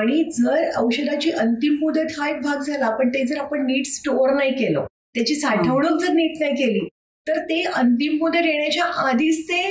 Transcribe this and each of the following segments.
आणि जर औषधाची अंतिम मुदत हा एक भाग झाला, पण ते जर आपण नीट स्टोअर नाही केलं, त्याची साठवणूक जर नीट नाही केली, तर ते अंतिम मुदत येण्याच्या आधीच ते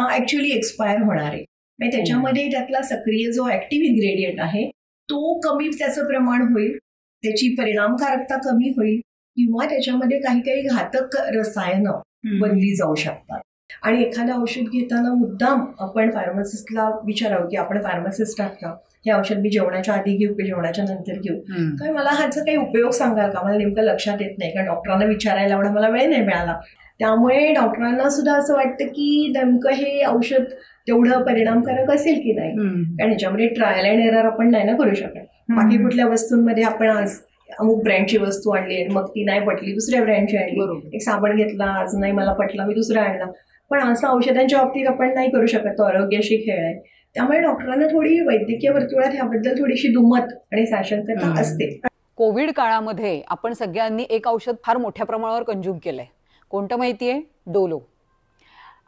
ऍक्च्युअली एक्सपायर होणार आहे. म्हणजे त्याच्यामध्ये त्यातला सक्रिय जो ऍक्टिव्ह इन्ग्रेडियंट आहे तो कमी त्याचं प्रमाण होईल, त्याची परिणामकारकता कमी होईल, किंवा त्याच्यामध्ये काही काही घातक रसायनं बनली जाऊ शकतात. आणि एखादं औषध घेताना मुद्दाम आपण फार्मासिस्टला विचारावं की आपण फार्मासिस्ट आहात का, हे औषध मी जेवणाच्या आधी घेऊ की जेवणाच्या नंतर घेऊ, काय मला ह्याचा काही उपयोग सांगाल का, मला नेमकं लक्षात येत नाही, कारण डॉक्टरांना विचारायला एवढा मला वेळ नाही मिळाला. त्यामुळे डॉक्टरांना सुद्धा असं वाटतं की नेमकं हे औषध तेवढं परिणामकारक असेल की नाही, कारण ह्याच्यामध्ये ट्रायल अँड एरर आपण नाही ना करू शकत. बाकी कुठल्या वस्तूंमध्ये आपण आज अमुक ब्रँडची वस्तू आणली, मग ती नाही पटली दुसऱ्या ब्रँडची आणली, एक साबण घेतला आज नाही मला पटला मी दुसरा आणला, पण असं औषधांच्या बाबतीत आपण नाही करू शकत, तो आरोग्याशी खेळ आहे. त्यामुळे डॉक्टरांना थोडी वैद्यकीय वर्तुळात ह्याबद्दल थोडीशी दुमत आणि साशंकता असते. कोविड काळामध्ये आपण सगळ्यांनी एक औषध फार मोठ्या प्रमाणावर कंझ्युम केलंय. कोणतं माहितीये? डोलो.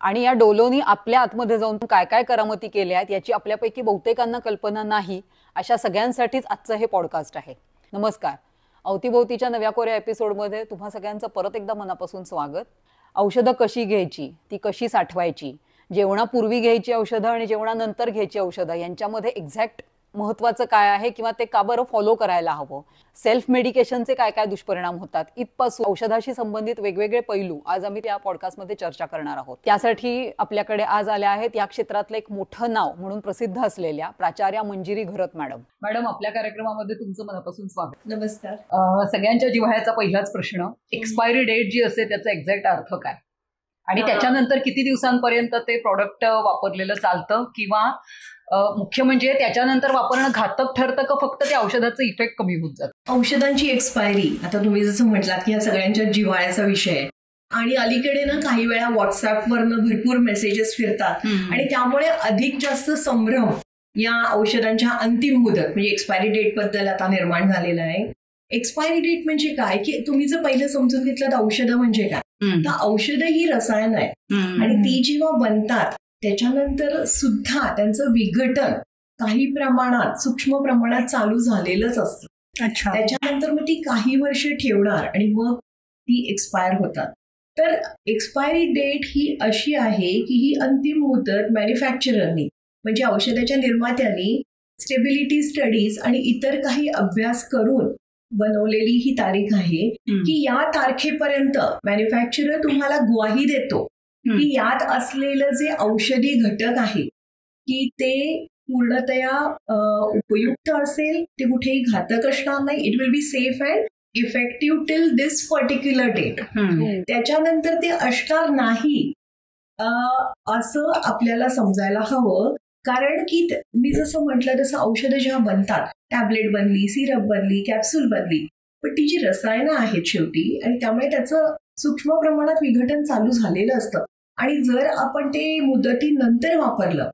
आणि या डोलोनी आपल्या आतमध्ये जाऊन काय काय करामती केल्या आहेत याची आपल्यापैकी बहुतेकांना कल्पना नाही. अशा सगळ्यांसाठीच आजचं हे पॉडकास्ट आहे. नमस्कार. अवतीभोवतीच्या नव्या कोऱ्या एपिसोडमध्ये तुम्हा सगळ्यांचं परत एकदा मनापासून स्वागत. औषधं कशी घ्यायची, ती कशी साठवायची, जेवणापूर्वी घ्यायची औषधं आणि जेवणानंतर घ्यायची औषधं यांच्यामध्ये एक्झॅक्ट महत्वाचं काय आहे किंवा ते का बरं फॉलो करायला हवं, सेल्फ मेडिकेशनचे काय काय दुष्परिणाम होतात, इथपासून औषधाशी संबंधित वेगवेगळे पैलू आज आम्ही त्या पॉडकास्टमध्ये चर्चा करणार आहोत. त्यासाठी आपल्याकडे आज आल्या आहेत या क्षेत्रातलं एक मोठं नाव म्हणून प्रसिद्ध असलेल्या प्राचार्या मंजिरी घरत मॅडम. मॅडम, आपल्या कार्यक्रमामध्ये तुमचं मनापासून स्वागत. नमस्कार. सगळ्यांच्या जिव्हाळ्याचा पहिलाच प्रश्न, एक्सपायरी डेट जी असते त्याचा एक्झॅक्ट अर्थ काय, आणि त्याच्यानंतर किती दिवसांपर्यंत ते प्रॉडक्ट वापरलेलं चालतं, किंवा मुख्य म्हणजे त्याच्यानंतर वापरणं घातक ठरतं का फक्त त्या औषधाचं इफेक्ट कमी होत जातं? औषधांची एक्सपायरी, आता तुम्ही जसं म्हटलात की ह्या सगळ्यांच्या जिव्हाळ्याचा विषय आहे. आणि अलीकडे ना काही वेळा व्हॉट्सअपवरनं भरपूर मेसेजेस फिरतात आणि त्यामुळे अधिक जास्त संभ्रम या औषधांच्या अंतिम मुदत म्हणजे एक्सपायरी डेट बद्दल आता निर्माण झालेला आहे. एक्सपायरी डेट म्हणजे काय, की तुम्ही जर पहिलं समजून घेतलं तर औषधं म्हणजे काय, तर औषधं ही रसायन आहे आणि ती जेव्हा बनतात त्याच्यानंतर सुद्धा त्यांचं विघटन काही प्रमाणात सूक्ष्म प्रमाणात चालू झालेलंच असतं. त्याच्यानंतर मग ती काही वर्ष ठेवणार आणि मग ती एक्सपायर होतात. तर एक्सपायरी डेट ही अशी आहे की ही अंतिम मुदत मॅन्युफॅक्चररनी म्हणजे औषधाच्या निर्मात्यांनी स्टेबिलिटी स्टडीज आणि इतर काही अभ्यास करून बनवलेली ही तारीख आहे की या तारखेपर्यंत मॅन्युफॅक्चरर तुम्हाला ग्वाही देतो की यात असलेलं जे औषधी घटक आहे की ते पूर्णतया उपयुक्त असेल, ते कुठेही घातक असणार नाही, it will be safe and effective till this particular date. त्याच्यानंतर ते असणार नाही असं आपल्याला समजायला हवं, कारण की मी जसं म्हटलं तसं औषधं जेव्हा बनतात, टॅबलेट बनली, सिरप बनली, कॅप्सूल बनली, पण ती जी रसायनं आहेत शेवटी, आणि त्यामुळे त्याचं सूक्ष्म प्रमाणात विघटन चालू झालेलं असतं. आणि जर आपण ते मुदतीनंतर वापरलं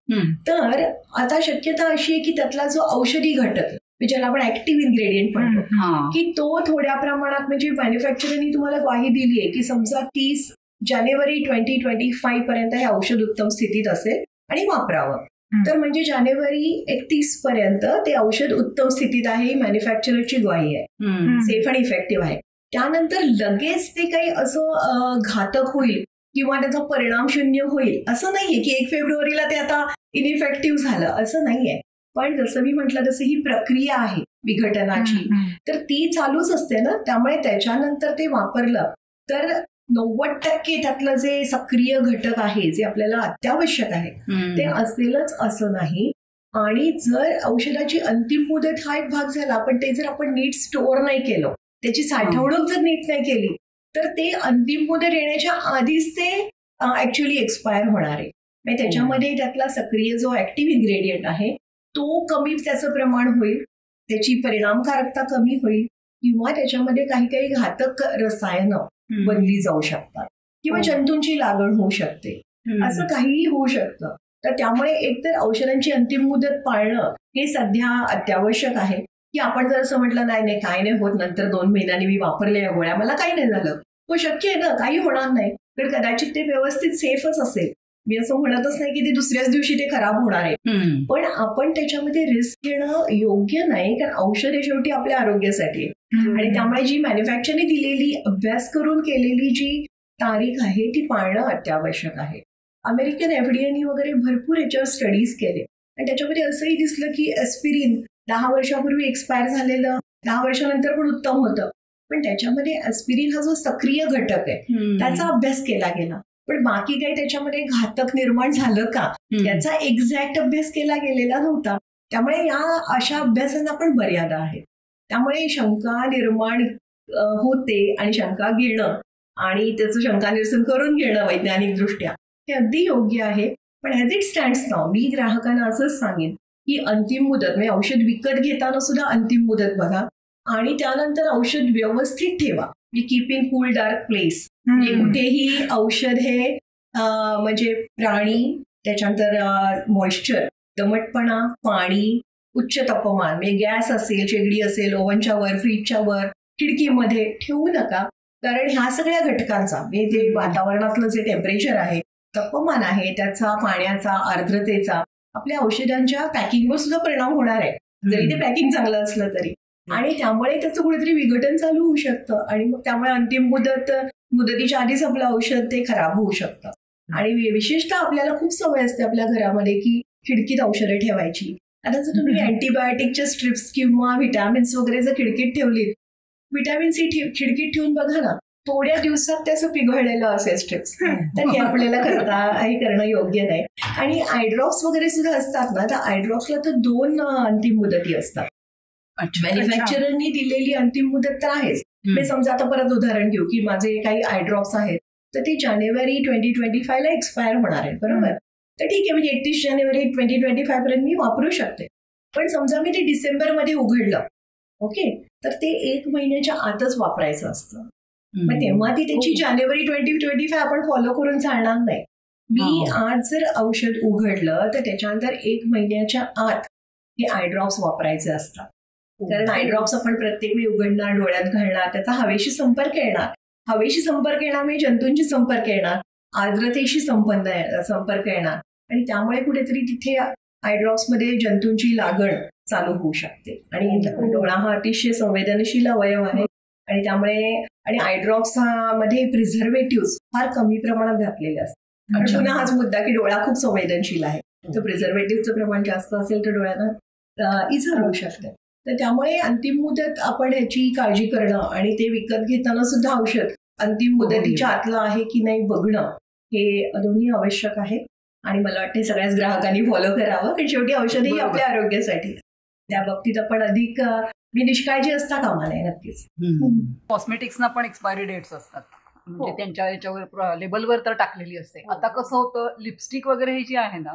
तर आता शक्यता अशी आहे की त्यातला जो औषधी घटक ज्याला आपण ऍक्टिव्ह इन्ग्रेडियंट म्हणतो की तो थोड्या प्रमाणात म्हणजे मॅन्युफॅक्चररनी तुम्हाला ग्वाही दिली आहे की समजा 30 जानेवारी 2025 पर्यंत हे औषध उत्तम स्थितीत असेल आणि वापरावं, तर म्हणजे जानेवारी 31 पर्यंत ते औषध उत्तम स्थितीत आहे ही मॅन्युफॅक्चररची ग्वाही आहे, सेफ आणि इफेक्टिव्ह आहे. त्यानंतर लगेच ते काही असं घातक होईल किंवा त्याचा परिणाम शून्य होईल असं नाहीये की 1 फेब्रुवारीला ते आता इनइफेक्टिव्ह झालं असं नाहीये. पण जसं मी म्हटलं तसं ही प्रक्रिया आहे विघटनाची, तर ती चालूच असते ना. त्यामुळे त्याच्यानंतर ते वापरलं तर 90% त्यातलं जे सक्रिय घटक आहे जे आपल्याला अत्यावश्यक आहे ते असेलच असं नाही. आणि जर औषधाची अंतिम मुदत हा एक भाग झाला, पण ते जर आपण नीट स्टोअर नाही केलं, त्याची साठवणूक जर नीट नाही केली, तर ते अंतिम मुदत येण्याच्या आधीच ते ऍक्च्युअली एक्सपायर होणार आहे. म्हणजे त्याच्यामध्ये त्यातला सक्रिय जो ऍक्टिव्ह इन्ग्रेडियंट आहे तो कमी त्याचं प्रमाण होईल, त्याची परिणामकारकता कमी होईल, किंवा त्याच्यामध्ये काही काही घातक रसायनं बनली जाऊ शकतात, किंवा जंतूंची लागण होऊ शकते, असं काहीही होऊ शकतं. तर त्यामुळे एकतर औषधांची अंतिम मुदत पाळणं हे सध्या अत्यावश्यक आहे. की आपण जर असं म्हटलं नाही काय नाही होत, नंतर 2 महिन्यांनी मी वापरले या गोळ्या, मला काही नाही झालं, तो शक्य आहे ना, काही होणार नाही, तर कदाचित ते व्यवस्थित सेफच असेल. मी असं म्हणतच नाही की ते दुसऱ्याच दिवशी ते खराब होणार आहे, पण आपण त्याच्यामध्ये रिस्क घेणं योग्य नाही, कारण औषध हे शेवटी आपल्या आरोग्यासाठी आहे. आणि त्यामुळे जी मॅन्युफॅक्चरने दिलेली अभ्यास करून केलेली जी तारीख आहे ती पाळणं अत्यावश्यक आहे. अमेरिकन एफडीएने वगैरे भरपूर याच्यावर स्टडीज केले आणि त्याच्यामध्ये असंही दिसलं की एस्पिरिन 10 वर्षापूर्वी एक्सपायर झालेलं 10 वर्षानंतर पण उत्तम होतं, पण त्याच्यामध्ये एस्पिरिन हा जो सक्रिय घटक आहे त्याचा अभ्यास केला गेला, पण बाकी काही त्याच्यामध्ये घातक निर्माण झालं का याचा एक्झॅक्ट अभ्यास केला गेलेला नव्हता. त्यामुळे या अशा अभ्यासांना पण मर्यादा आहे. त्यामुळे शंका निर्माण होते आणि शंका घेणं आणि त्याचं शंका निरसन करून घेणं वैज्ञानिक दृष्ट्या हे अगदी योग्य आहे. पण ॲज इट स्टँड्स नाव मी ग्राहकांना असंच सांगेन की अंतिम मुदत म्हणजे औषध विकत घेताना सुद्धा अंतिम मुदत बघा आणि त्यानंतर औषध व्यवस्थित ठेवा. Keep in cool dark place. कुठेही औषध हे म्हणजे प्राणी, त्याच्यानंतर मॉइश्चर, दमटपणा, पाणी, उच्च तापमान म्हणजे गॅस असेल, शेगडी असेल, ओव्हनच्या वर, फ्रीजच्या वर, खिडकीमध्ये ठेवू नका. कारण ह्या सगळ्या घटकांचा म्हणजे जे वातावरणातलं जे टेम्परेचर आहे, तापमान आहे, त्याचा, पाण्याचा, आर्द्रतेचा आपल्या औषधांच्या पॅकिंगवर सुद्धा परिणाम होणार आहे, जरी ते पॅकिंग चांगलं असलं तरी. आणि त्यामुळे त्याचं कुठेतरी विघटन चालू होऊ शकतं आणि मग त्यामुळे अंतिम मुदतीच्या आधीच आपलं औषध ते खराब होऊ शकतं. आणि विशेषतः आपल्याला खूप सवय असते आपल्या घरामध्ये की खिडकीत औषधं ठेवायची. आता जर तुम्ही अँटीबायोटिकच्या स्ट्रिप्स किंवा व्हिटॅमिन्स वगैरे जर खिडकीत ठेवलीत, व्हिटॅमिन सी खिडकीत ठेवून बघा ना, थोड्या दिवसात त्याचं पिघळलेलं असेल स्ट्रिप्स, तर हे आपल्याला हे करणं योग्य नाही. आणि आयड्रॉप्स वगैरे सुद्धा असतात ना, तर आयड्रॉप्सला तर 2 अंतिम मुदती असतात. मॅन्युफॅक्चररनी दिलेली अंतिम मुदत तर आहेच. मी समजा आता परत उदाहरण घेऊ की माझे काही आयड्रॉप्स आहेत तर ते जानेवारी 2025 ला एक्सपायर होणार आहेत, बरोबर. तर ठीक आहे, म्हणजे 31 जानेवारी 2025 पर्यंत मी वापरू शकते. पण समजा मी ते डिसेंबरमध्ये उघडलं, ओके, तर ते 1 महिन्याच्या आतच वापरायचं असतं. मग तेव्हा ती त्याची जानेवारी 2025 आपण फॉलो करून चालणार नाही. मी आज जर औषध उघडलं तर त्याच्यानंतर 1 महिन्याच्या आत हे आयड्रॉप्स वापरायचे असतात. कारण आयड्रॉप्स आपण प्रत्येक वेळी उघडणार, डोळ्यात घालणार, त्याचा हवेशी संपर्क येणार, म्हणजे जंतूंशी संपर्क येणार, आर्द्रतेशी संपर्क येणार आणि त्यामुळे कुठेतरी तिथे आयड्रॉप्स मध्ये जंतूंची लागण चालू होऊ शकते. आणि डोळा हा अतिशय संवेदनशील अवयव आहे आणि त्यामुळे आणि आयड्रॉप्स मध्ये प्रिझर्वेटिव्ह फार कमी प्रमाणात घातलेले असतात. आणि पुन्हा हाच मुद्दा की डोळा खूप संवेदनशील आहे, तर प्रिझर्वेटिव्हचं प्रमाण जास्त असेल तर डोळ्यांना इजा होऊ शकते. तर त्यामुळे अंतिम मुदत आपण याची काळजी करणं आणि ते विकत घेताना सुद्धा औषध अंतिम मुदतीच्या आतलं आहे की नाही बघणं हे दोन्ही आवश्यक आहे. आणि मला वाटतं सगळ्याच ग्राहकांनी फॉलो करावं, कारण शेवटी औषधही आपल्या आरोग्यासाठी. त्या बाबतीत आपण अधिक निष्काळजी असता कामा नये. नक्कीच कॉस्मेटिक्सना पण एक्सपायरी डेट्स असतात, म्हणजे त्यांच्या याच्यावर लेबलवर तर टाकलेली असते. आता कसं होतं, लिपस्टिक वगैरे ही जी आहे ना,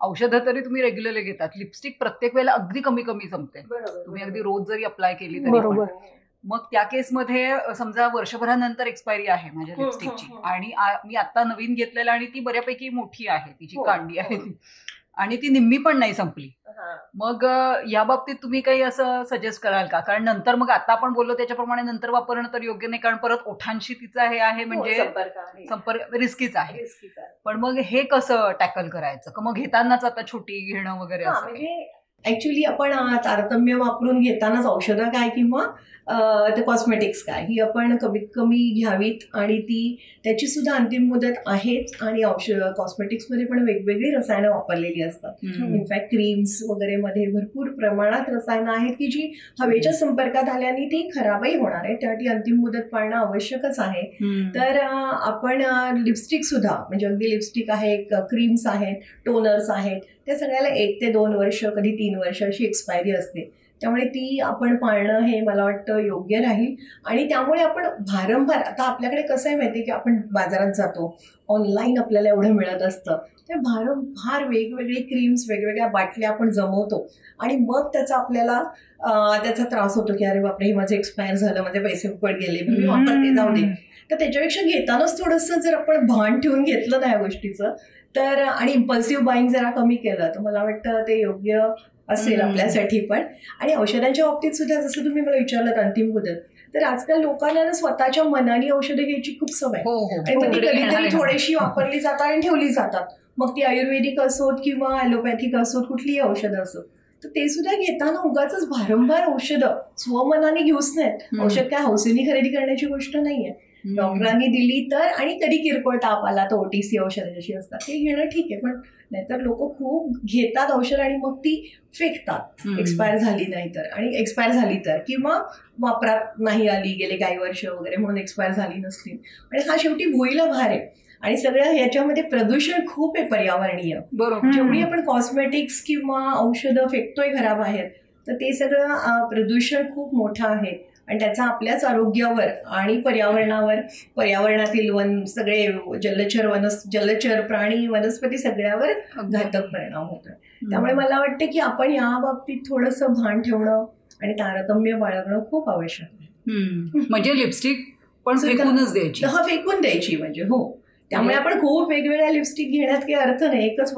औषधं तरी तुम्ही रेग्युलरली घेतात, लिपस्टिक प्रत्येक वेळेला अगदी कमी कमी संपते. तुम्ही अगदी रोज जरी अप्लाय केली तरी. मग त्या केसमध्ये समजा वर्षभरानंतर एक्सपायरी आहे माझ्या लिपस्टिकची आणि मी आता नवीन घेतलेलं आणि ती बऱ्यापैकी मोठी आहे, तिची कांडी आहे ती, आणि ती निम्मी पण नाही संपली. मग या बाबतीत तुम्ही काही असं सजेस्ट कराल का? कारण नंतर मग आता आपण बोललो त्याच्याप्रमाणे नंतर वापरणं तर योग्य नाही, कारण परत ओठांशी तिचा हे आहे, म्हणजे संपर्क रिस्कीच आहे. पण मग हे कसं टॅकल करायचं? मग घेतानाच आता छोटी घेणं वगैरे असं? ऍक्च्युली आपण तारतम्य वापरून घेतानाच औषधं काय किंवा ते कॉस्मेटिक्स काय ही आपण कमीत कमी घ्यावीत. आणि त्याची सुद्धा अंतिम मुदत आहेच. आणि कॉस्मेटिक्समध्ये पण वेगवेगळी रसायनं वापरलेली असतात. इनफॅक्ट क्रीम्स वगैरे मध्ये भरपूर प्रमाणात रसायनं आहेत की जी हवेच्या संपर्कात आल्याने ती खराबही होणार आहे, त्यासाठी अंतिम मुदत पाळणं आवश्यकच आहे. तर आपण लिपस्टिक सुद्धा, म्हणजे अगदी लिपस्टिक आहे, क्रीम्स आहेत, टोनर्स आहेत, त्या सगळ्याला 1 ते 2 वर्ष, कधी 3 वर्ष अशी एक्सपायरी असते. त्यामुळे ती आपण पाळणं हे मला वाटतं योग्य राहील. आणि त्यामुळे आपण भारंभार, आता आपल्याकडे कसं आहे माहिती की आपण बाजारात जातो, ऑनलाईन आपल्याला एवढं मिळत असतं, तर भारंभार वेगवेगळे क्रीम्स, वेगवेगळ्या बाटल्या आपण जमवतो आणि मग आपल्याला त्याचा त्रास होतो की अरे बापरे, हे माझं एक्सपायर झालं, माझे पैसे फुकट गेले, मी वापरते, जाऊ दे. तर त्याच्यापेक्षा घेतानाच थोडंसं जर आपण भान ठेवून घेतलं ना या गोष्टीचं तर, आणि इम्पल्सिव्ह बाईंग जरा कमी केलं तर मला वाटतं ते योग्य असेल आपल्यासाठी पण. आणि औषधांच्या बाबतीत सुद्धा जसं तुम्ही मला विचारलं अंतिम मुदत, तर आजकाल लोकांना ना स्वतःच्या मनाने औषधं घ्यायची खूप सवय, आणि मग ती कधीतरी थोडीशी वापरली जातात आणि ठेवली जातात. मग ती आयुर्वेदिक असोत किंवा ॲलोपॅथिक असोत, कुठलीही औषधं असोत, तर ते सुद्धा घेताना उगाच भारंभार औषधं स्वमनाने घेऊच नाहीत. औषध काय हौसेने खरेदी करण्याची गोष्ट नाहीये. डॉक्टरांनी दिली तर, आणि कधी किरकोळ ताप आला तर OTC औषधं जशी असतात ते घेणं ठीक आहे, पण नाहीतर लोक खूप घेतात औषध आणि मग ती फेकतात एक्सपायर झाली नाही तर, आणि एक्सपायर झाली तर, किंवा वापरात नाही आली गेले काही वर्ष वगैरे म्हणून एक्सपायर झाली नसली. आणि हा शेवटी भुईला भार आहे. आणि सगळं ह्याच्यामध्ये प्रदूषण खूप आहे पर्यावरणीय. बरोबर. जेवढी आपण कॉस्मेटिक्स किंवा औषधं फेकतोय घराबाहेर, तर ते सगळं प्रदूषण खूप मोठं आहे आणि त्याचा आपल्याच आरोग्यावर आणि पर्यावरणावर, पर्यावरणातील सगळे जलचर प्राणी वनस्पती सगळ्यावर घातक परिणाम होतोय. त्यामुळे मला वाटतं की आपण या बाबतीत थोडंसं भान ठेवणं आणि तारतम्य बाळगणं खूप आवश्यक आहे. म्हणजे लिपस्टिक पण फेकूनच द्यायची. हा, फेकून द्यायची म्हणजे. हो, त्यामुळे आपण खूप वेगवेगळ्या लिपस्टिक घेण्यात काही अर्थ नाही, एकच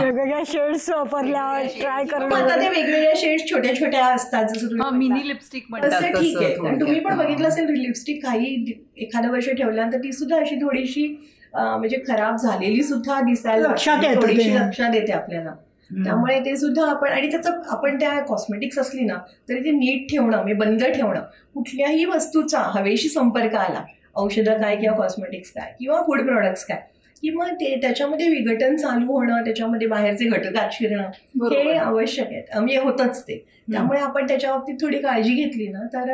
वेगवेगळ्या शेड्स वापरल्या, ट्राय करणं. आता ते वेगवेगळ्या शेड्स छोट्या छोट्या असतात, जसं मिनी लिपस्टिक म्हणतात तसं ठीक आहे. कारण तुम्ही पण बघितलं असेल लिपस्टिक काही एखादं वर्ष ठेवल्यानंतर ती सुद्धा अशी थोडीशी म्हणजे खराब झालेली सुद्धा दिसायला थोडीशी लक्षात येते आपल्याला. त्यामुळे ते सुद्धा आपण, आणि त्याचं आपण त्या कॉस्मेटिक्स असली ना तरी ते नीट ठेवणं, म्हणजे बंद ठेवणं. कुठल्याही वस्तूचा हवेशी संपर्क आला, औषधं काय किंवा कॉस्मेटिक्स काय किंवा फूड प्रोडक्ट्स काय, किंवा ते त्याच्यामध्ये विघटन चालू होणं, त्याच्यामध्ये बाहेरचे घटक आत शिरणं हे आवश्यक आहे, म्हणजे होतच ते. त्यामुळे आपण त्याच्या बाबतीत थोडी काळजी घेतली ना तर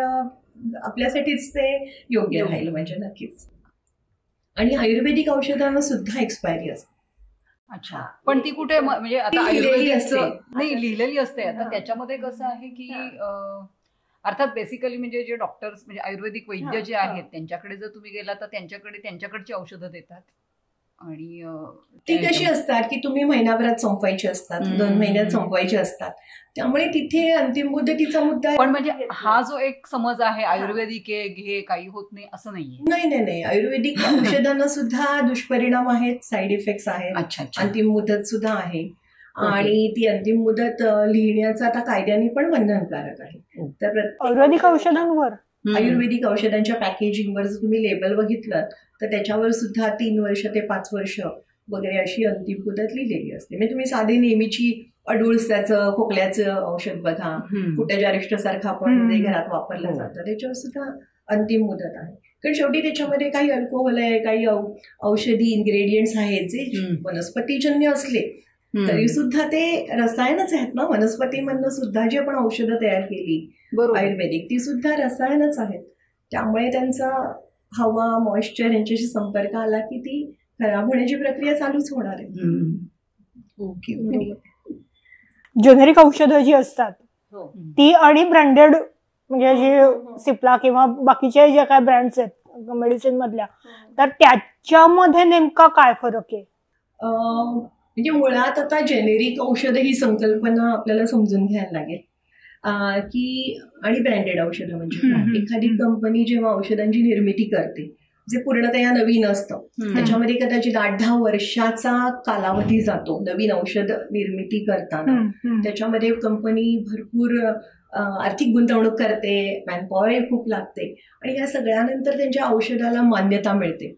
आपल्यासाठीच ते योग्य राहील, म्हणजे नक्कीच. आणि आयुर्वेदिक औषधांना सुद्धा एक्सपायरी असते. अच्छा, पण ती कुठे, म्हणजे आता नाही लिहिलेली असते. आता त्याच्यामध्ये कसं आहे की अर्थात बेसिकली म्हणजे जे डॉक्टर्स, म्हणजे आयुर्वेदिक वैद्य जे आहेत त्यांच्याकडे जर तुम्ही गेला तर त्यांच्याकडची औषधं देतात. आणि ती कशी असतात की तुम्ही महिनाभरात संपवायची असतात, 2 महिन्यात संपवायची असतात. त्यामुळे तिथे अंतिम मुदतीचा मुद्दा. पण म्हणजे हा जो एक समज आहे आयुर्वेदिक घे काही होत नाही असं नाहीये. नाही, आयुर्वेदिक औषधांना सुद्धा दुष्परिणाम आहेत, साईड इफेक्ट्स आहेत, अंतिम मुदत सुद्धा आहे. आणि ती अंतिम मुदत लिहिण्याचं आता कायद्याने पण बंधनकारक आहे. तर आयुर्वेदिक औषधांवर, आयुर्वेदिक औषधांच्या पॅकेजिंगवर जर तुम्ही लेबल बघितलं तर त्याच्यावर सुद्धा 3 वर्ष ते 5 वर्ष वगैरे अशी अंतिम मुदत लिहिलेली असते. म्हणजे तुम्ही साधी नेहमीची अडुळसाचं खोकल्याचं औषध बघा, कुटजारिष्ट सारखं आपण घरात वापरलं जातं, त्याच्यावर सुद्धा अंतिम मुदत आहे. कारण शेवटी त्याच्यामध्ये काही अल्कोहोल आहे, काही औषधी इन्ग्रेडियंट्स आहेत जे वनस्पतीजन्य असले तरी सुद्धा ते रसायनच आहेत ना. वनस्पतीमधनं सुद्धा जी आपण औषधं तयार केली आयुर्वेदिक, ती सुद्धा रसायनच आहेत. त्यामुळे त्यांचा हवा, मॉइश्चर यांच्याशी संपर्क आला की ती खराब होण्याची प्रक्रिया चालूच होणार आहे. ओके. जेनेरिक औषधं जी असतात ती आणि ब्रँडेड, म्हणजे जे सिप्ला किंवा बाकीच्या ज्या काय ब्रँड्स आहेत मेडिसिन मधल्या, तर त्याच्यामध्ये नेमका काय फरक आहे? म्हणजे मुळात आता जेनेरिक औषधं ही संकल्पना आपल्याला समजून घ्यायला लागेल की, आणि ब्रँडेड औषधं म्हणजे एखादी कंपनी जेव्हा औषधांची निर्मिती करते जे पूर्णतया नवीन असतं, त्याच्यामध्ये कदाचित 8-10 वर्षाचा कालावधी जातो नवीन औषध निर्मिती करताना. त्याच्यामध्ये कंपनी भरपूर आर्थिक गुंतवणूक करते, मॅनपॉवरही खूप लागते, आणि या सगळ्यानंतर त्यांच्या औषधाला मान्यता मिळते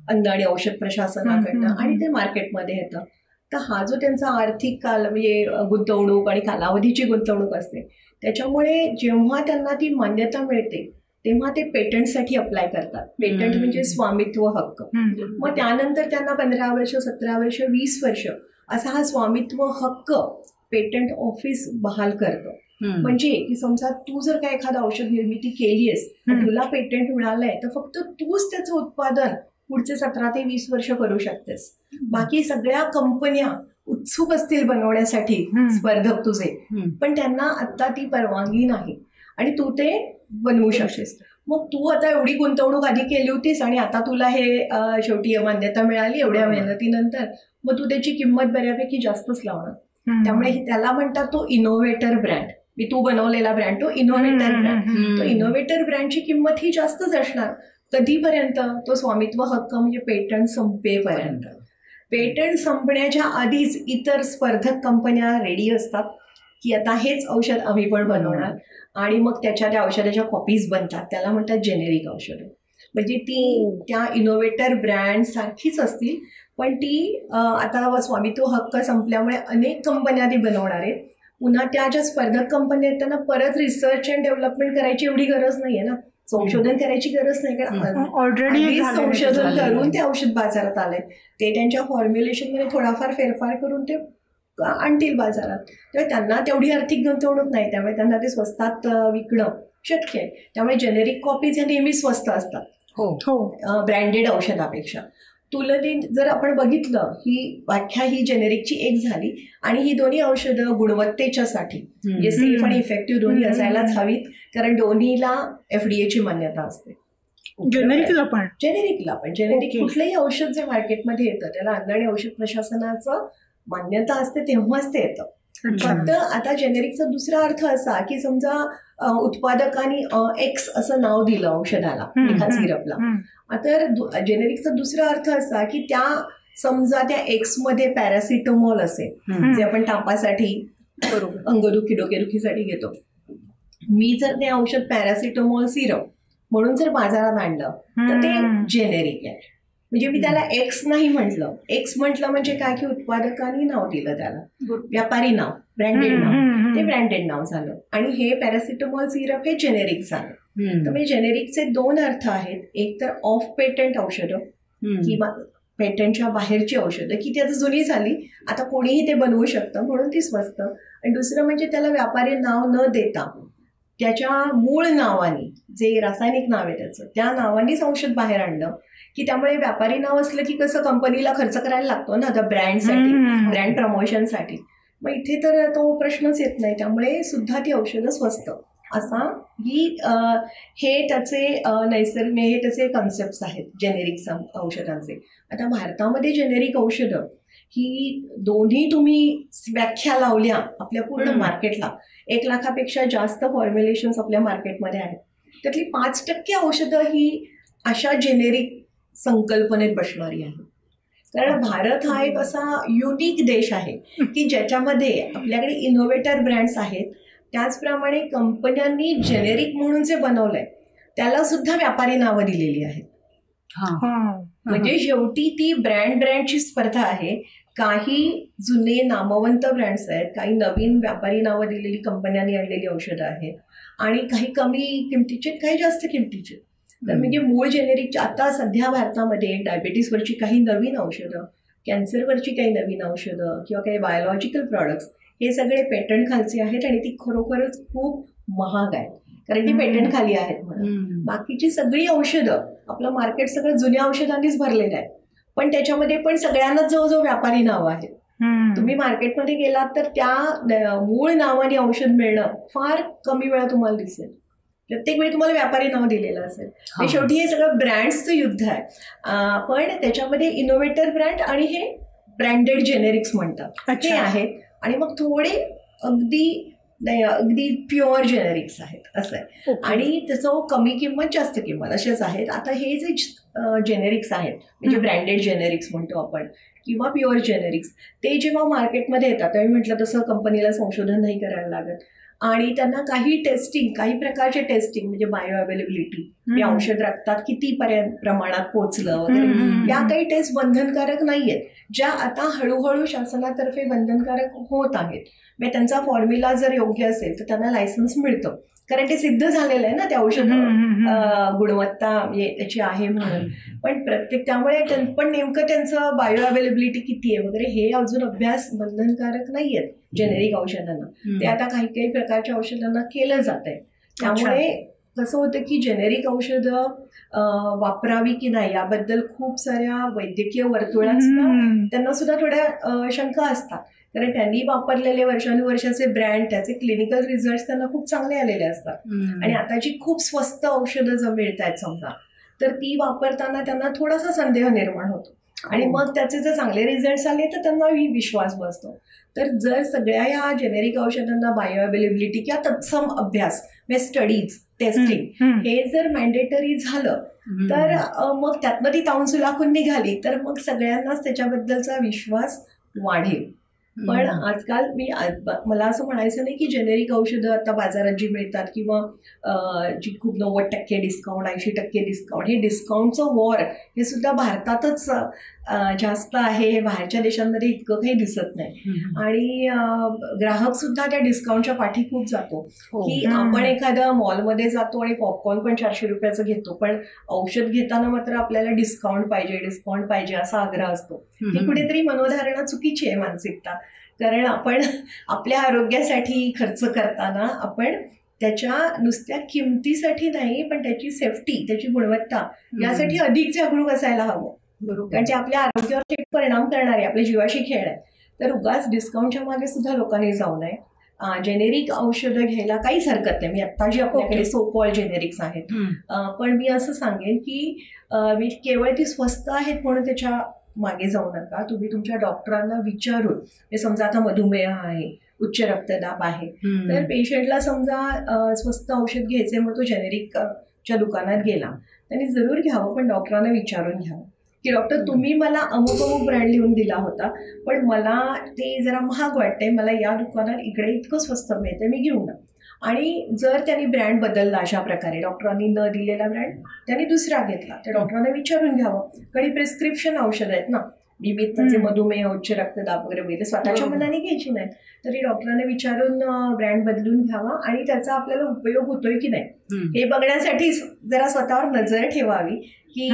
अन्न आणि औषध प्रशासनाकडनं, आणि ते मार्केटमध्ये येतं. तर हा जो त्यांचा आर्थिक काल, म्हणजे गुंतवणूक आणि कालावधीची गुंतवणूक असते, त्याच्यामुळे जेव्हा त्यांना ती मान्यता मिळते तेव्हा ते पेटंटसाठी अप्लाय करतात. पेटंट म्हणजे स्वामित्व हक्क. मग त्यानंतर त्यांना 15 वर्ष, 17 वर्ष, 20 वर्ष असा हा स्वामित्व हक्क पेटंट ऑफिस बहाल करतं. म्हणजे की समजा तू जर काय एखादं औषध निर्मिती केलीयस, तुला पेटंट मिळालंय, तर फक्त तूच त्याचं उत्पादन पुढचे 17 ते 20 वर्ष करू शकतेस. बाकी सगळ्या कंपन्या उत्सुक असतील बनवण्यासाठी, स्पर्धक तुझे, पण त्यांना आता ती परवानगी नाही आणि तू ते बनवू शकतेस. मग तू आता एवढी गुंतवणूक आधी केली होतीस आणि आता तुला हे शेवटी मान्यता मिळाली एवढ्या मेहनतीनंतर, मग तू त्याची किंमत बऱ्यापैकी जास्तच लावणार. त्यामुळे त्याला म्हणतात तो इनोव्हेटर ब्रँड. मी तू बनवलेला ब्रँड तो इनोव्हेटर ब्रँड. तो इनोव्हेटर ब्रँडची किंमत ही जास्तच असणार. कधीपर्यंत? तो स्वामित्व हक्क म्हणजे पेटंट संपेपर्यंत. पेटंट संपण्याच्या आधीच इतर स्पर्धक कंपन्या रेडी असतात की आता हेच औषध आम्ही पण बनवणार, आणि मग त्या औषधाच्या कॉपीज बनतात. त्याला म्हणतात जेनेरिक औषधं. म्हणजे ती त्या इनोव्हेटर ब्रँड सारखीच असतील, पण ती आता स्वामित्व हक्क संपल्यामुळे अनेक कंपन्या ती बनवणार आहेत. पुन्हा त्या ज्या स्पर्धक कंपन्या आहेत त्यांना परत रिसर्च अँड डेव्हलपमेंट करायची एवढी गरज नाहीये ना, संशोधन करायची गरज नाही, कारण ऑलरेडी संशोधन करून ते औषध बाजारात आलंय. ते त्यांच्या फॉर्म्युलेशन मध्ये थोडाफार फेरफार करून ते आणतील बाजारात. तेव्हा त्यांना तेवढी आर्थिक गुंतवणूक नाही, त्यामुळे त्यांना ते स्वस्तात विकणं शक्य आहे. त्यामुळे जेनेरिक कॉपीज ह्या नेहमी स्वस्त असतात ब्रँडेड औषधापेक्षा. तुलनेत जर आपण बघितलं, ही व्याख्या ही जेनेरिकची एक झाली, आणि ही दोन्ही औषधं गुणवत्तेच्यासाठी म्हणजे सेफ आणि इफेक्टिव्ह दोन्ही असायलाच हवीत, कारण दोन्हीला FDA ची मान्यता असते. जेनेरिकला पण जेनेरिक कुठलंही औषध जे मार्केटमध्ये येतं त्याला अन्न आणि औषध प्रशासनाचं मान्यता असते तेव्हाच ते येतं. फक्त आता जेनेरिकचा दुसरा अर्थ असा की समजा उत्पादकांनी X असं नाव दिलं औषधाला, एका सिरपला, तर जेनेरिकचा दुसरा अर्थ असा की त्या समजा त्या X मध्ये पॅरासिटामॉल असेल, जे आपण तापासाठी अंगदुखी डोकेदुखीसाठी घेतो. मी जर ते औषध पॅरासिटामॉल सिरप म्हणून जर बाजारात आणलं तर ते जेनेरिक आहे. म्हणजे मी त्याला X नाही म्हटलं. X म्हटलं म्हणजे काय की उत्पादकांनी नाव दिलं त्याला, व्यापारी नाव, ब्रँडेड नाव, ते ब्रँडेड नाव झालं. आणि हे पॅरासिटामॉल सिरप हे जेनेरिक झालं. तर म्हणजे जेनेरिकचे दोन अर्थ आहेत. एक तर ऑफ पेटंट औषधं किंवा पेटंटच्या बाहेरची औषधं की ती आता जुनी झाली, आता कोणीही ते बनवू शकतं म्हणून ती स्वस्त. आणि दुसरं म्हणजे त्याला व्यापारी नाव न देता त्याच्या मूळ नावाने, जे रासायनिक नाव आहे त्याचं, त्या नावानेच औषध बाहेर आणलं की त्यामुळे व्यापारी नाव असलं की कसं कंपनीला खर्च करायला लागतो ना आता ब्रँडसाठी, ब्रँड प्रमोशनसाठी. मग इथे तर तो प्रश्नच येत नाही, त्यामुळे सुद्धा ती औषधं स्वस्त असा हे त्याचे नैसर्गिक हे त्याचे कन्सेप्ट आहेत जेनेरिक औषधांचे. आता भारतामध्ये जेनेरिक औषधं ही दोन्ही तुम्ही व्याख्या लावल्या आपल्या पूर्ण मार्केटला, 1 लाखापेक्षा जास्त फॉर्म्युलेशन्स आपल्या मार्केटमध्ये आहेत. त्यातली 5% औषधं ही अशा जेनेरिक संकल्पनेत बसणारी आहे. कारण भारत हा एक असा युनिक देश आहे की ज्याच्यामध्ये आपल्याकडे इनोव्हेटर ब्रँड्स आहेत, त्याचप्रमाणे कंपन्यांनी जेनेरिक म्हणून जे बनवलंय त्याला सुद्धा व्यापारी नावं दिलेली आहेत. म्हणजे शेवटी ती ब्रँडची स्पर्धा आहे. काही जुने नामवंत ब्रँड्स आहेत, काही नवीन व्यापारी नावं दिलेली कंपन्यांनी आणलेली औषधं आहेत, आणि काही कमी किमतीचे, काही जास्त किमतीचे. तर म्हणजे मूळ जेनेरिकच्या आता सध्या भारतामध्ये डायबिटीसवरची काही नवीन औषधं, कॅन्सरवरची काही नवीन औषधं किंवा काही बायोलॉजिकल प्रॉडक्ट्स, हे सगळे पेटंट खालचे आहेत आणि ती खरोखरच खूप महाग आहेत कारण ती पेटंट खाली आहेत म्हणून. बाकीची सगळी औषधं, आपलं मार्केट सगळं जुन्या औषधांनीच भरलेलं आहे, पण त्याच्यामध्ये पण सगळ्यांनाच जवळजवळ व्यापारी नावं आहेत. तुम्ही मार्केटमध्ये गेलात तर त्या मूळ नावाने औषध मिळणं फार कमी वेळा तुम्हाला दिसेल. प्रत्येक वेळी तुम्हाला व्यापारी नाव दिलेलं असेल. शेवटी हे सगळं ब्रँड्सचं युद्ध आहे. पण त्याच्यामध्ये इनोव्हेटर ब्रँड आणि हे ब्रँडेड जेनेरिक्स म्हणतात ते आहेत, आणि मग थोडे अगदी प्युअर जेनेरिक्स आहेत असं आहे. आणि त्याचं कमी किंमत जास्त किंमत असेच आहेत. आता हे जे जेनेरिक्स आहेत म्हणजे ब्रँडेड जेनेरिक्स म्हणतो आपण किंवा प्युअर जेनेरिक्स, ते जेव्हा मार्केटमध्ये येतात तेव्हा म्हटलं तसं कंपनीला संशोधन नाही करायला लागत, आणि त्यांना काही टेस्टिंग, काही प्रकारचे टेस्टिंग म्हणजे बायो अवेलेबिलिटी, हे औषध रक्तात किती प्रमाणात पोचलं वगैरे, या काही टेस्ट बंधनकारक नाहीयेत, ज्या आता हळूहळू शासनातर्फे बंधनकारक होत आहेत. म्हणजे त्यांचा फॉर्म्युला जर योग्य असेल तर त्यांना लायसन्स मिळतं, कारण ते सिद्ध झालेलं आहे ना ते औषध गुणवत्ता त्याची आहे म्हणून. पण त्यामुळे पण नेमकं त्यांचं बायो अवेलेबिलिटी किती आहे वगैरे हे अजून अभ्यास बंधनकारक नाही आहेत जेनेरिक औषधांना. ते आता काही काही प्रकारच्या औषधांना केलं जात आहे. त्यामुळे कसं होतं की जेनेरिक औषधं वापरावी की नाही याबद्दल खूप साऱ्या वैद्यकीय वर्तुळात त्यांना सुद्धा थोड्या शंका असतात, कारण त्यांनी वापरलेले वर्षानुवर्षाचे ब्रँड, त्याचे क्लिनिकल रिझल्ट त्यांना खूप चांगले आलेले असतात. आणि आता जी खूप स्वस्त औषधं जर मिळत आहेत समजा, तर ती वापरताना त्यांना थोडासा संदेह निर्माण होतो, आणि मग त्याचे जर चांगले रिझल्ट आले तर त्यांना विश्वास बसतो. तर जर सगळ्या या जेनेरिक औषधांना बायो अवेलेबिलिटी किंवा तत्सम अभ्यास म्हणजे स्टडीज, टेस्टिंग हे जर मॅन्डेटरी झालं तर मग त्यातनं ती ताऊन सुलाखून निघाली तर मग सगळ्यांनाच त्याच्याबद्दलचा विश्वास वाढेल. पण आजकाल मला असं म्हणायचं नाही की जेनेरिक औषधं आता बाजारात जी मिळतात किंवा जी खूप 90% डिस्काउंट 80% डिस्काउंट, हे डिस्काउंटचं वॉर हे सुद्धा भारतातच जास्त आहे. हे बाहेरच्या देशांमध्ये इतकं काही दिसत नाही. आणि ग्राहक सुद्धा त्या डिस्काउंटच्या पाठी खूप जातो की आपण एखाद्या मॉलमध्ये जातो आणि पॉपकॉर्न पण 400 रुपयाचं घेतो, पण औषध घेताना मात्र आपल्याला डिस्काउंट पाहिजे असा आग्रह असतो. ही कुठेतरी मनोधारणा चुकीची आहे, मानसिकता. कारण आपण आपल्या आरोग्यासाठी खर्च करताना आपण त्याच्या नुसत्या किमतीसाठी नाही, पण त्याची सेफ्टी, त्याची गुणवत्ता यासाठी अधिक जागरूक असायला हवं. कारण ते आपल्या आरोग्यावर थेट परिणाम करणार आहे, आपल्या जीवाशी खेळ आहे. तर उगाच डिस्काउंटच्या मागे सुद्धा लोकांनी जाऊ नये. जेनेरिक औषधं घ्यायला काहीच हरकत नाही. मी आत्ता जी आपल्याकडे सो कॉल्ड जेनेरिक्स आहेत, पण मी असं सांगेन की केवळ ती स्वस्त आहेत म्हणून त्याच्या मागे जाऊ नका. तुम्ही तुमच्या डॉक्टरांना विचारून, समजा आता मधुमेह आहे, उच्च रक्तदाब आहे, तर पेशंटला समजा स्वस्त औषध घ्यायचे मग तो जेनेरिकच्या दुकानात गेला, त्यांनी जरूर घ्यावं, पण डॉक्टरांना विचारून घ्यावं की डॉक्टर तुम्ही मला अमुक ब्रँड लिहून दिला होता, पण मला ते जरा महाग वाटतंय, मला या दुकानात इकडे इतकं स्वस्त मिळते, मी घेऊ ना. आणि जर त्यांनी ब्रँड बदलला अशा प्रकारे, डॉक्टरांनी न दिलेला ब्रँड त्यांनी दुसरा घेतला, तर डॉक्टरांना विचारून घ्यावं. काही प्रिस्क्रिप्शन औषध आहेत ना, विविध मधुमेह, उच्च रक्तदाब वगैरे स्वतःच्या मनाने घ्यायची नाही, तरी डॉक्टरांना विचारून ब्रँड बदलून घ्यावा. आणि त्याचा आपल्याला उपयोग होतोय की नाही हे बघण्यासाठी जरा स्वतःवर नजर ठेवावी. की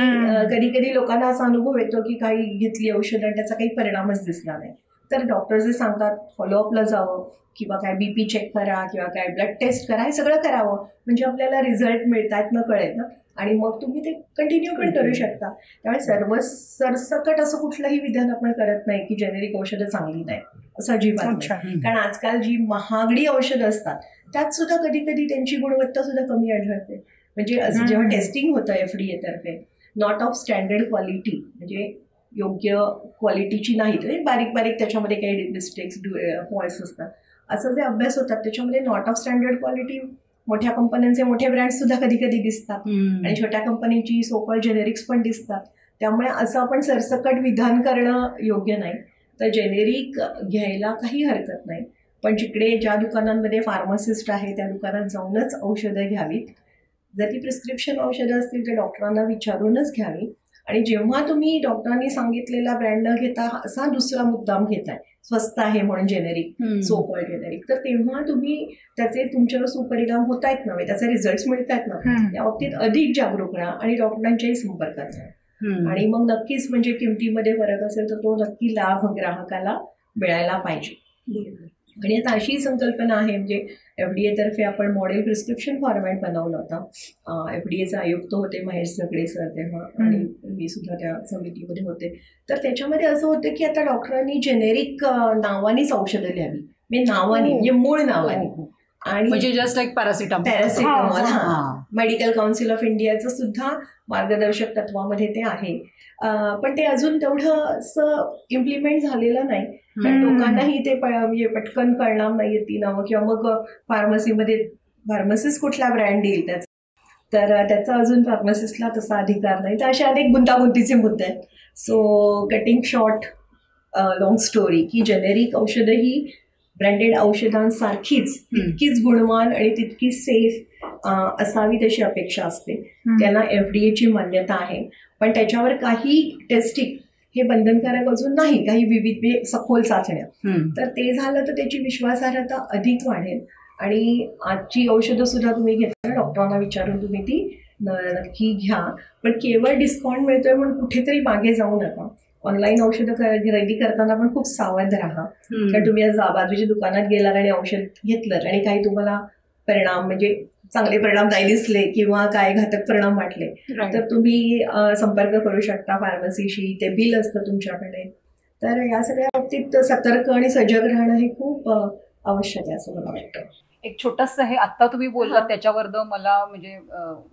कधी कधी लोकांना असा अनुभव येतो की काही घेतली औषधं आणि त्याचा काही परिणामच दिसला नाही, तर डॉक्टर जे सांगतात फॉलोअपला जावं, किंवा काय BP चेक करा, किंवा काय ब्लड टेस्ट करा, हे सगळं करावं, म्हणजे आपल्याला रिझल्ट मिळतात ना कळेल ना, आणि मग तुम्ही ते कंटिन्यू पण करू शकता. त्यामुळे सरसकट असं कुठलंही विधान आपण करत नाही की जेनेरिक औषधं चांगली नाही, असं अजिबात नाही. कारण आजकाल जी महागडी औषधं असतात त्यात सुद्धा कधी कधी त्यांची गुणवत्ता सुद्धा कमी आढळते. म्हणजे असं जेव्हा टेस्टिंग होतं FDA तर्फे, नॉट ऑफ स्टँडर्ड क्वालिटी, म्हणजे योग्य क्वालिटीची नाही, तर बारीक बारीक त्याच्यामध्ये काही मिस्टेक्स फॉल्ट्स असतात, असं जे अभ्यास होतात त्याच्यामध्ये नॉट ऑफ स्टँडर्ड क्वालिटी, मोठ्या कंपन्यांचे मोठे ब्रँड सुद्धा कधी कधी दिसतात आणि छोट्या कंपनीची सोकॉल्ड जेनेरिक्स पण दिसतात. त्यामुळे असं आपण सरसकट विधान करणं योग्य नाही. तर जेनेरिक घ्यायला काही हरकत नाही, पण जिकडे ज्या दुकानांमध्ये फार्मासिस्ट आहे त्या दुकानात जाऊनच औषधं घ्यावीत. जर ती प्रिस्क्रिप्शन औषधं असतील तर डॉक्टरांना विचारूनच घ्यावी. आणि जेव्हा तुम्ही डॉक्टरांनी सांगितलेला ब्रँड न घेता असा दुसरा मुद्दाम घेताय, स्वस्त आहे म्हणून जेनेरिक, सो कॉल्ड जेनेरिक, तर तेव्हा तुम्ही त्याचे तुमच्यावर सुपरिणाम होत आहेत नव्हे, त्याचे रिझल्ट मिळत आहेत ना, या बाबतीत अधिक जागरूक राहा आणि डॉक्टरांच्याही संपर्कात राहा. आणि मग नक्कीच म्हणजे किमतीमध्ये फरक असेल तर तो नक्की लाभ ग्राहकाला मिळायला पाहिजे. आणि आता अशी संकल्पना आहे, म्हणजे FDA तर्फे आपण मॉडेल प्रिस्क्रिप्शन फॉर्मॅट बनवलं होतं. FDAचे आयुक्त होते महेश झगडे सर तेव्हा, आणि मी सुद्धा त्या समितीमध्ये होते. तर त्याच्यामध्ये असं होतं की आता डॉक्टरांनी जेनेरिक नावानीच औषधं लिहावी, म्हणजे नावानी, म्हणजे मूळ नावानी, आणि म्हणजे just like paracetamol. Medical council of इंडियाचं सुद्धा मार्गदर्शक तत्वामध्ये ते आहे, पण ते अजून तेवढं असं इम्प्लिमेंट झालेलं नाही. कारण लोकांनाही ते म्हणजे पटकन कळणार नाही ती नावं, किंवा मग फार्मसिस्ट कुठला ब्रँड देईल त्याचा, तर त्याचा अजून फार्मसिस्टला तसा अधिकार नाही. तर असे अनेक गुंतागुंतीचे मुद्दे आहेत. So cutting short long story, की जेनेरिक औषधं ही ब्रँडेड औषधांसारखीच तितकीच गुणवान आणि तितकीच सेफ असावी तशी अपेक्षा असते. त्यांना FDAची मान्यता आहे, पण त्याच्यावर काही टेस्टिंग हे बंधनकारक अजून नाही, काही विविध सखोल चाचण्या. तर ते झालं तर त्याची विश्वासार्हता अधिक वाढेल. आणि आजची औषधं सुद्धा तुम्ही घेताना डॉक्टरांना विचारून तुम्ही ती नक्की घ्या, पण केवळ डिस्काउंट मिळतोय म्हणून कुठेतरी मागे जाऊ नका. ऑनलाईन औषधं खरेदी करताना पण खूप सावध राहा. कारण तुम्ही आज बाजूच्या दुकानात गेलात आणि औषध घेतलं आणि काही तुम्हाला परिणाम, म्हणजे चांगले परिणाम नाही दिसले किंवा काय घातक परिणाम वाटले, तर तुम्ही संपर्क करू शकता फार्मसीशी, ते बिल असतं तुमच्याकडे. तर या सगळ्या बाबतीत सतर्क आणि सजग राहणं हे खूप आवश्यक आहे असं मला वाटतं. एक छोटंसं हे आत्ता तुम्ही बोललात त्याच्यावर मला म्हणजे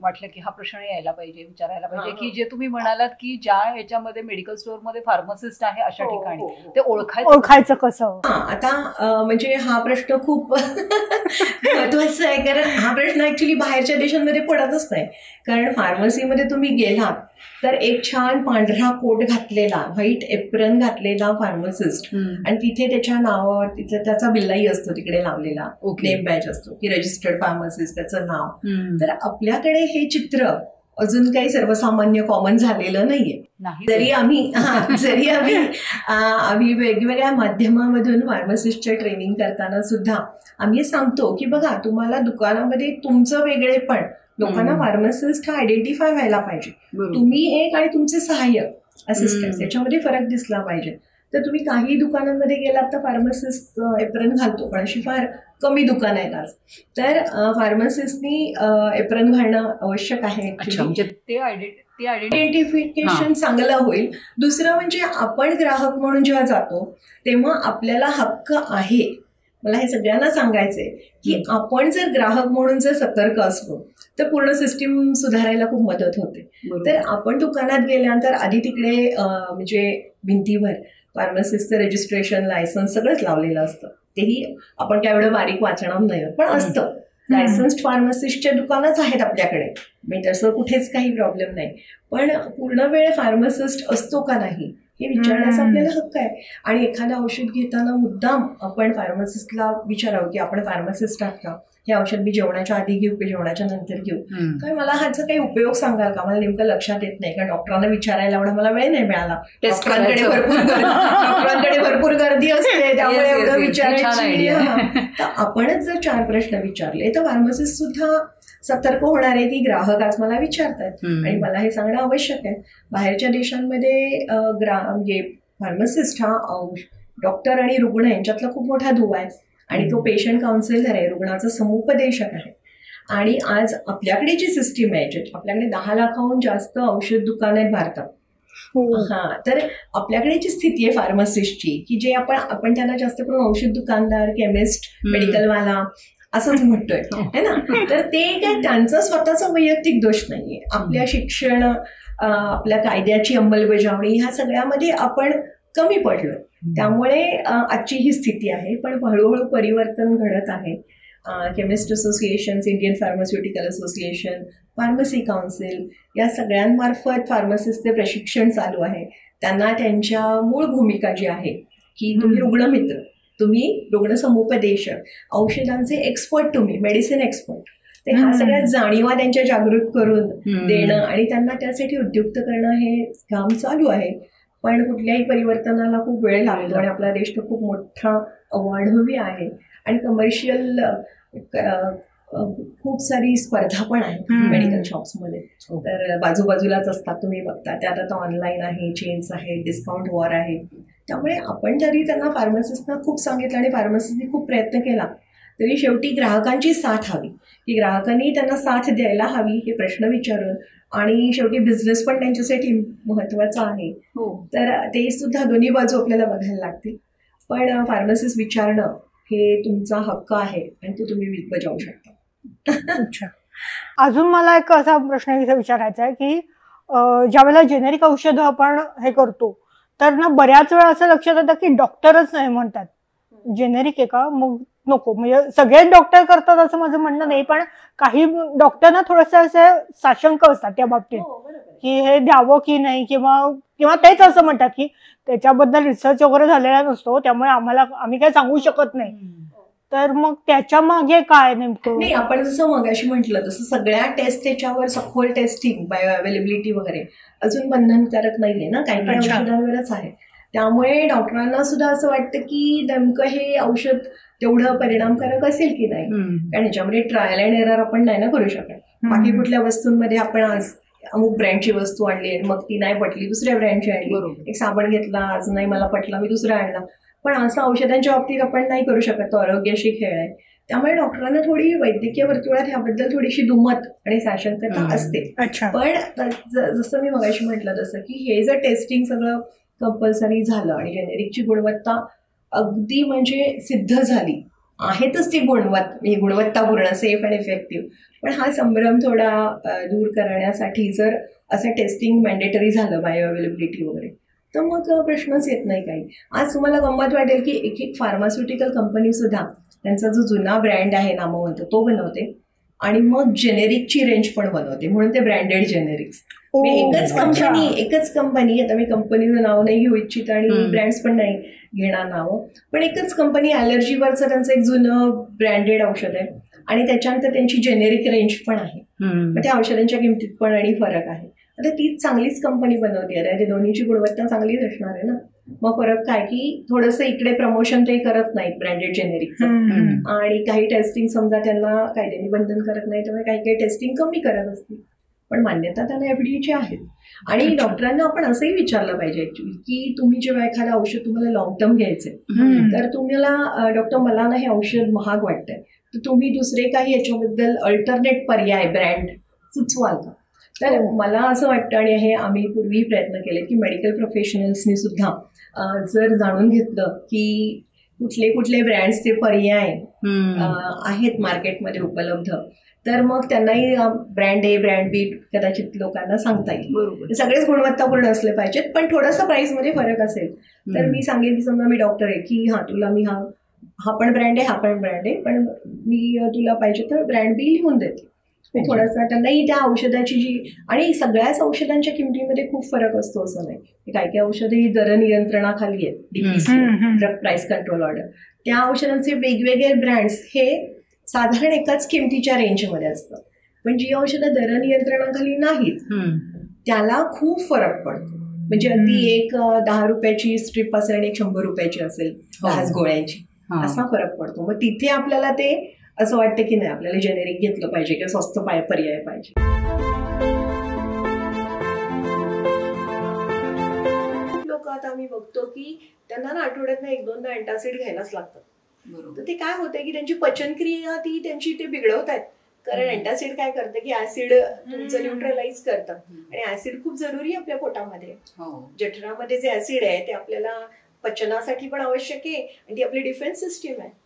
वाटलं की हा प्रश्न यायला पाहिजे, विचारायला पाहिजे, की जे तुम्ही म्हणालात की ज्या याच्यामध्ये मेडिकल स्टोअरमध्ये फार्मसिस्ट आहे अशा ठिकाणी ते ओळखायचं कसं. आता म्हणजे हा प्रश्न खूप महत्वाचा आहे, कारण हा प्रश्न ऍक्च्युली बाहेरच्या देशांमध्ये पडतच नाही. कारण फार्मसीमध्ये तुम्ही गेलात तर एक छान पांढरा कोट घातलेला, व्हाईट एप्रन घातलेला फार्मासिस्ट, आणि तिथे त्याच्या नावावर त्याचा बिल्लाही असतो तिकडे लावलेला, नेम बॅच असतो की रजिस्टर्ड फार्मासिस्ट त्याचं नाव. तर आपल्याकडे हे चित्र अजून काही सर्वसामान्य कॉमन झालेलं नाहीये. जरी आम्ही वेगवेगळ्या माध्यमामधून फार्मासिस्टचं ट्रेनिंग करताना सुद्धा आम्ही सांगतो की बघा, तुम्हाला दुकानामध्ये तुमचं वेगळेपण, लोकांना फार्मासिस्ट हा आयडेंटिफाय व्हायला पाहिजे. तुम्ही एक आणि तुमचे सहाय्यक असिस्टंट याच्यामध्ये फरक दिसला पाहिजे. तर तुम्ही काही दुकानांमध्ये गेलात तर फार्मासिस्ट एप्रन घालतो, पण अशी फार कमी दुकान आहेत आज. तर फार्मासिस्टनी एप्रन घालणं आवश्यक आहे. ते आयडेंटिफिकेशन चांगलं होईल. दुसरं म्हणजे आपण ग्राहक म्हणून जेव्हा जातो तेव्हा आपल्याला हक्क आहे, मला हे सगळ्यांना सांगायचंय की आपण जर ग्राहक म्हणून जर सतर्क असलो तर पूर्ण सिस्टीम सुधारायला खूप मदत होते. तर आपण दुकानात गेल्यानंतर आधी तिकडे म्हणजे भिंतीवर फार्मासिस्टचं रजिस्ट्रेशन, लायसन्स सगळंच लावलेलं असतं. तेही आपण काय एवढं बारीक वाचणार नाही, पण असतं. लायसन्स्ड फार्मासिस्टच्या दुकानच आहेत आपल्याकडे, म्हणजे तसं कुठेच काही प्रॉब्लेम नाही. पण पूर्ण वेळ फार्मासिस्ट असतो का नाही हे विचारण्याचा आपल्याला हक्क आहे. आणि एखादं औषध घेताना मुद्दाम आपण फार्मासिस्टला विचारावं की आपण फार्मासिस्ट आहात का, हे औषध मी जेवणाच्या आधी घेऊ की जेवणाच्या नंतर घेऊ, काय मला ह्याचा काही उपयोग सांगाल का, मला नेमकं लक्षात येत नाही, कारण डॉक्टरांना विचारायला एवढा मला वेळ नाही मिळाला. डॉक्टरांकडे भरपूर गर्दी असते, त्यामुळे एवढं विचारायची. तर आपणच जर 4 प्रश्न विचारले तर फार्मासिस्ट सुद्धा सतर्क होणार आहे की ग्राहक आज मला विचारतात आणि मला हे सांगणं आवश्यक आहे. बाहेरच्या देशांमध्ये म्हणजे फार्मासिस्ट हा डॉक्टर आणि रुग्ण यांच्यातला खूप मोठा दुवा आहे आणि तो पेशंट काउन्सिलर आहे, रुग्णाचा समुपदेशक आहे. आणि आज आपल्याकडे जी सिस्टीम आहे, आपल्याकडे 10 लाखाहून जास्त औषध दुकान आहेत भारतात. तर आपल्याकडे जी स्थिती आहे फार्मासिस्टची की जे आपण त्यांना जास्त करून औषध दुकानदार, केमिस्ट, मेडिकलवाला असंच म्हणतोय है ना. तर ते काय त्यांचा स्वतःचा वैयक्तिक दोष नाहीये. आपल्या शिक्षण, आपल्या कायद्याची अंमलबजावणी ह्या सगळ्यामध्ये आपण कमी पडलोय, त्यामुळे आजची ही स्थिती आहे. पण हळूहळू परिवर्तन घडत आहे. Chemist association, Indian pharmaceutical association, pharmacy council या सगळ्यांमार्फत फार्मासिस्टचे प्रशिक्षण चालू आहे. त्यांना त्यांच्या मूळ भूमिका जी आहे की तुम्ही रुग्णमित्र, तुम्ही रुग्ण समुपदेशक, औषधांचे एक्सपर्ट, तुम्ही मेडिसिन एक्सपर्ट, ते ह्या सगळ्यात जाणीवा त्यांच्या जागृत करून देणं आणि त्यांना त्यासाठी उद्युक्त करणं हे काम चालू आहे. पण कुठल्याही परिवर्तनाला खूप वेळ लागतो आणि आपला देश तर खूप मोठा वाढवी आहे आणि कमर्शियल खूप सारी स्पर्धा पण आहे मेडिकल शॉप्समध्ये. तर बाजूबाजूलाच असतात, तुम्ही बघता. त्यात आता ऑनलाईन आहे, चेन्स आहे, डिस्काउंट वॉर आहे. त्यामुळे आपण जरी त्यांना फार्मासिस्टना खूप सांगितलं आणि फार्मासिस्टनी खूप प्रयत्न केला तरी शेवटी ग्राहकांची साथ हवी, की ग्राहकांनी त्यांना साथ द्यायला हवी हे प्रश्न विचारून. आणि शेवटी बिझनेस पण त्यांच्यासाठी महत्वाचा आहे. तर ते सुद्धा दोन्ही बाजू आपल्याला बघायला लागतील. पण फार्मासिस्ट विचारणं हे तुमचा हक्क आहे आणि तो तुम्ही बजावू शकता. अच्छा, अजून मला एक असा प्रश्न इथे विचारायचा आहे की ज्यावेळेला जेनेरिक औषधं आपण हे करतो तर ना बऱ्याच वेळा असं लक्षात येतं की डॉक्टरच नाही म्हणतात जेनेरिक आहे का, मग नको. म्हणजे सगळेच डॉक्टर करतात असं माझं म्हणणं नाही, पण काही डॉक्टरना थोडंसं असे साशंक असतात त्या बाबतीत की हे द्यावं की नाही, किंवा तेच असं म्हणतात की त्याच्याबद्दल रिसर्च वगैरे झालेला नसतो, त्यामुळे आम्ही काय सांगू शकत नाही. तर मग त्याच्या मागे काय नेमकं? नाही, आपण जसं मगाशी म्हटलं तसं सगळ्या टेस्ट त्याच्यावर सखोल टेस्टिंग, बायो अवेलेबिलिटी वगैरे अजून बंधनकारक नाहीये ना, काही काही औषधांवरच आहे. त्यामुळे डॉक्टरांना सुद्धा असं वाटतं की नेमकं हे औषध तेवढं परिणामकारक असेल की नाही, कारण ह्याच्यामध्ये ट्रायल अँड एरर आपण नाही ना करू शकत. बाकी कुठल्या वस्तूंमध्ये आपण आज अमुक ब्रँडची वस्तू आणली, मग ती नाही पटली दुसऱ्या ब्रँडची आणली, एक साबण घेतला, आज नाही मला पटला, मी दुसरा आणला. पण असं औषधांच्या बाबतीत आपण नाही करू शकत, तो आरोग्याशी खेळ आहे. त्यामुळे डॉक्टरांना थोडी वैद्यकीय वर्तुळात ह्याबद्दल थोडीशी दुमत आणि साशंकता असते. पण जसं मी मगाशी म्हटलं तसं की हे जर टेस्टिंग सगळं कंपल्सरी झालं आणि जेनेरिकची गुणवत्ता अगदी म्हणजे सिद्ध झाली, आहेतच ती गुणवत्तापूर्ण, सेफ आणि इफेक्टिव्ह, पण हा संभ्रम थोडा दूर करण्यासाठी जर असं टेस्टिंग मॅन्डेटरी झालं, बायो अवेलेबिलिटी वगैरे, तर मग प्रश्नच येत नाही काही. आज तुम्हाला गंमत वाटेल की एक फार्मास्युटिकल कंपनी सुद्धा त्यांचा जो जुना ब्रँड आहे नामवंत तो बनवते आणि मग जेनेरिकची रेंज पण बनवते, म्हणून ते ब्रँडेड जेनेरिक्स. एकच कंपनी, आता मी कंपनीचं नाव नाही घेऊ इच्छित आणि ब्रँड्स पण नाही घेणार नावं, पण एकच कंपनी ॲलर्जीवरचं त्यांचं एक जुनं ब्रँडेड औषध आहे आणि त्याच्यानंतर त्यांची जेनेरिक रेंज पण आहे. मग त्या औषधांच्या किमतीत पण आणि फरक आहे. आता तीच चांगलीच कंपनी बनवते आहे, ते दोन्हीची गुणवत्ता चांगलीच असणार आहे ना. मग फरक काय की थोडंसं इकडे प्रमोशन ते करत नाहीत ब्रँडेड जेनेरिकचं, आणि काही टेस्टिंग समजा त्यांना कायद्याने बंधन करत नाही, त्यामुळे काही काही टेस्टिंग कमी करत असतील, पण मान्यता त्यांना एफडीएची आहे. आणि डॉक्टरांना आपण असंही विचारलं पाहिजे ऍक्च्युली की तुम्ही जेव्हा एखादं औषध तुम्हाला लॉंग टर्म घ्यायचंय, तर तुम्हाला डॉक्टर मला ना हे औषध महाग वाटतंय, तर तुम्ही दुसरे काही याच्याबद्दल अल्टरनेट पर्याय ब्रँड सुचवाल का? तर मला असं वाटतं, आणि हे आम्ही पूर्वी प्रयत्न केले की मेडिकल प्रोफेशनल्सनी सुद्धा जर जाणून घेतलं की कुठले कुठले ब्रँड्सचे पर्याय आहेत मार्केटमध्ये उपलब्ध, तर मग त्यांनाही ब्रँड ए ब्रँड बी कदाचित लोकांना सांगता येईल. बरोबर, सगळेच गुणवत्तापूर्ण असले पाहिजेत, पण थोडासा प्राइसमध्ये फरक असेल तर मी सांगेन की समजा मी डॉक्टर आहे की तुला मी हा पण ब्रँड आहे, हा पण ब्रँड आहे, पण मी तुला पाहिजे तर ब्रँड बी लिहून देते. थोडासा त्यांनाही त्या औषधाची आणि सगळ्याच औषधांच्या किमतीमध्ये खूप फरक असतो असं नाही. काही काही औषधं ही दर नियंत्रणाखाली आहेत, DPC drug price control order, त्या औषधांचे वेगवेगळे ब्रँड्स हे साधारण एकाच किमतीच्या रेंजमध्ये असतात, पण जी औषधं दर नियंत्रणाखाली नाहीत त्याला खूप फरक पडतो. म्हणजे अगदी एक 10 रुपयाची स्ट्रीप असेल आणि एक 100 रुपयाची असेल 10 गोळ्यांची, असा फरक पडतो. मग तिथे आपल्याला ते असं वाटतं की नाही आपल्याला जेनेरिक घेतलं पाहिजे किंवा स्वस्त पर्याय पाहिजे. लोक आता आम्ही बघतो की त्यांना ना आठवड्यातनं 1-2दा अँटासिड घ्यायलाच लागतं. तर ते काय होतंय की त्यांची पचनक्रिया त्यांची ते बिघडवत आहेत, कारण अँटासिड काय करतं की ऍसिड तुमचं न्यूट्रलाइज करतं, आणि ऍसिड खूप जरुरी आहे आपल्या पोटामध्ये. जठरामध्ये जे ऍसिड आहे ते आपल्याला पचनासाठी पण आवश्यक आहे, आणि ती आपली डिफेन्स सिस्टीम आहे.